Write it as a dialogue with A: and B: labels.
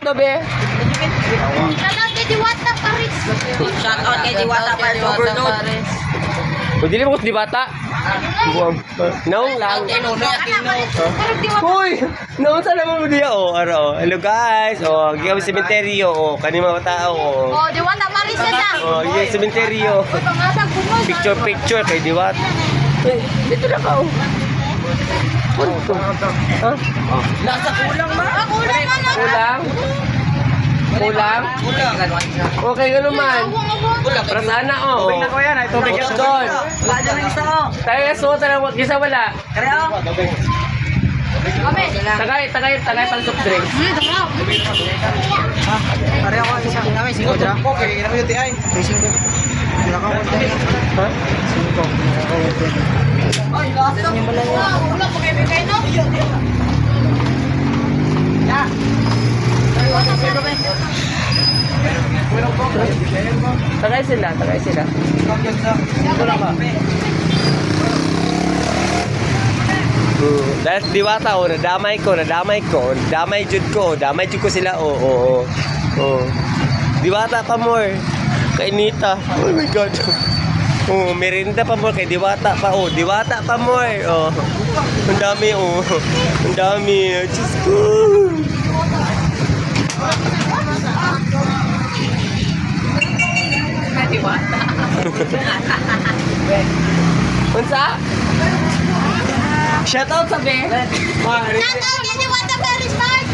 A: do be.
B: Shoutout kay Diwata Paris.
C: Shoutout kay Diwata Paris Overload.
A: O dili mo di bata. Naong lang. Hoy, naong sa naman mo diya oh. Aro. Hello guys. Oh, giya sa sementeryo oh. Kani mga tao oh.
B: Oh, Diwata Paris na.
A: Oh, giya sa sementeryo. Picture kay Diwat. Dito na ka oh. Punto. Ha?
C: Nasa kulang ba?
B: Kulang na.
A: Kulang? Kulang?
C: Kulang.
A: Okay ka naman. Prasana oh.
D: Tubig na ko yan, ay tubig yan.
A: Doon.
C: Wala dyan ang isa oh.
A: Tayo so talaga gisa wala.
C: Kaya oh.
A: Tagay pang soft drinks.
D: Pare ako isa. Kami, 5 dyan. Okay, kailangan yung TI. May 5. Wala ka konti.
A: Ha?
D: 5.
B: Ay, lasa. Wala po kayo bigay, no?
D: Yeah.
A: Tagay sila.
D: Wala ka.
A: Dahil Diwata oh, nadamay ko, damay jud ko sila oh. Diwata pa more. Kay Nita. Oh my god. Oh, merinda pa more kay Diwata pa oh, Diwata pa more. Oh. Ang dami oh. Ang dami. Diyos ko.
C: Diwata.
A: Unsa? Shout out sa be.
B: Shoutout kay Diwata Paris, Mark.